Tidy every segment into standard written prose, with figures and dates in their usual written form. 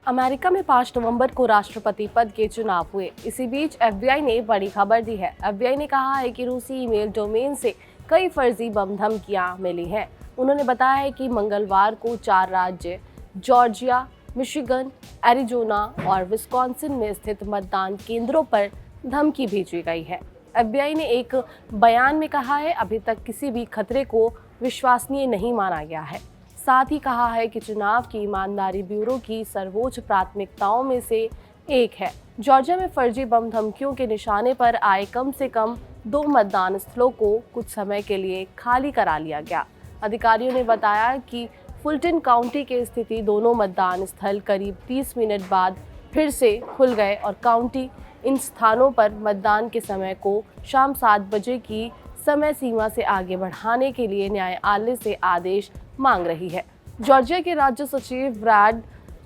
America में 5 नवंबर को राष्ट्रपति पद के चुनाव हुए। इसी बीच एफबीआई ने बड़ी खबर दी है। एफबीआई ने कहा है कि रूसी ईमेल डोमेन से कई फर्जी बम धमकियां मिली हैं। उन्होंने बताया है कि मंगलवार को 4 राज्य जॉर्जिया, मिशिगन, एरिजोना और विस्कॉन्सिन में स्थित मतदान केंद्रों पर धमकी भेजी गई है। एफबीआई ने एक बयान में कहा है, अभी तक किसी भी खतरे को विश्वसनीय नहीं माना गया है। साथ ही कहा है कि चुनाव की ईमानदारी ब्यूरो की सर्वोच्च प्राथमिकताओं में से एक है। जॉर्जिया में फर्जी बम धमकियों के निशाने पर आए कम से कम 2 मतदान स्थलों को कुछ समय के लिए खाली करा लिया गया। अधिकारियों ने बताया कि फुलटन काउंटी के स्थिति दोनों मतदान स्थल करीब 30 मिनट बाद फिर से खुल गए और काउंटी इन स्थानों पर मतदान के समय को शाम 7 बजे की समय सीमा से आगे बढ़ाने के लिए न्यायालय से आदेश मांग रही है। जॉर्जिया के राज्य सचिव ब्रैड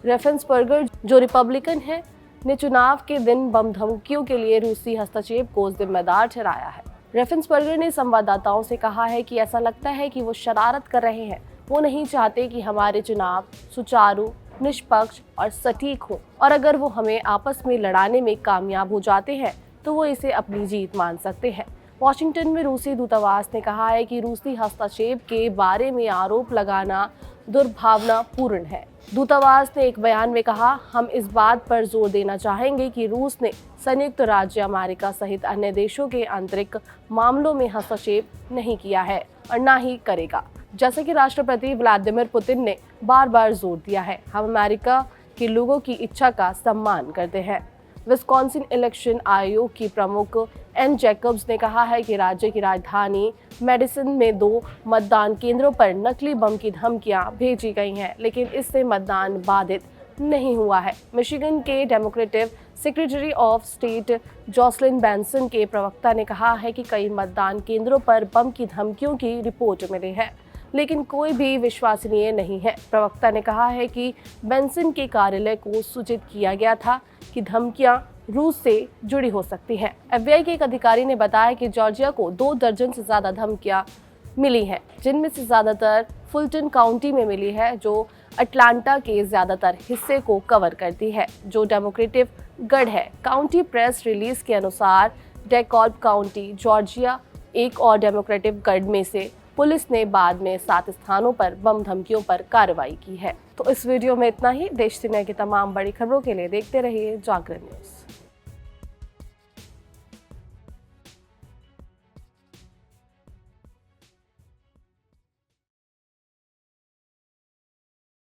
रेफेन्सबर्गर, जो रिपब्लिकन हैं, ने चुनाव के दिन बम धमकियों के लिए रूसी हस्तक्षेप को जिम्मेदार ठहराया है। रेफेन्सबर्गर ने संवाददाताओं से कहा है कि ऐसा लगता है कि वो शरारत कर रहे हैं। वो नहीं चाहते कि हमारे चुनाव सुचारू, निष्पक्ष और सटीक हो, और अगर वो हमें आपस में लड़ाने में कामयाब हो जाते हैं तो वो इसे अपनी जीत मान सकते हैं। वॉशिंगटन में रूसी दूतावास ने कहा है कि रूसी हस्तक्षेप के बारे में आरोप लगाना दुर्भावनापूर्ण है। दूतावास ने एक बयान में कहा, हम इस बात पर जोर देना चाहेंगे कि रूस ने संयुक्त राज्य अमेरिका सहित अन्य देशों के आंतरिक मामलों में हस्तक्षेप नहीं किया है और न ही करेगा। जैसा कि राष्ट्रपति व्लादिमीर पुतिन ने बार बार जोर दिया है, हम अमेरिका के लोगों की इच्छा का सम्मान करते हैं। विस्कॉन्सिन इलेक्शन आयोग की प्रमुख एन जैकब्स ने कहा है कि राज्य की राजधानी मेडिसन में 2 मतदान केंद्रों पर नकली बम की धमकियां भेजी गई हैं, लेकिन इससे मतदान बाधित नहीं हुआ है। मिशिगन के democratic secretary of state Jocelyn Benson के प्रवक्ता ने कहा है कि कई मतदान केंद्रों पर बम की धमकियों की रिपोर्ट मिली है, लेकिन कोई भी विश्वसनीय नहीं है। प्रवक्ता ने कहा है कि बेंसन के कार्यालय को सूचित किया गया था कि धमकियां रूस से जुड़ी हो सकती हैं। एफबीआई के एक अधिकारी ने बताया कि जॉर्जिया को 2 दर्जन से ज्यादा धमकियां मिली हैं, जिनमें से ज्यादातर फुलटन काउंटी में मिली है, जो अटलांटा के ज्यादातर हिस्से को कवर करती है, जो डेमोक्रेटिक गढ़ है। काउंटी प्रेस रिलीज के अनुसार डेकॉल्ब काउंटी, जॉर्जिया एक और डेमोक्रेटिक गढ़ में से पुलिस ने बाद में 7 स्थानों पर बम धमकियों पर कार्रवाई की है। तो इस वीडियो में इतना ही। देश दुनिया की तमाम बड़ी खबरों के लिए देखते रहिए जागरण न्यूज़।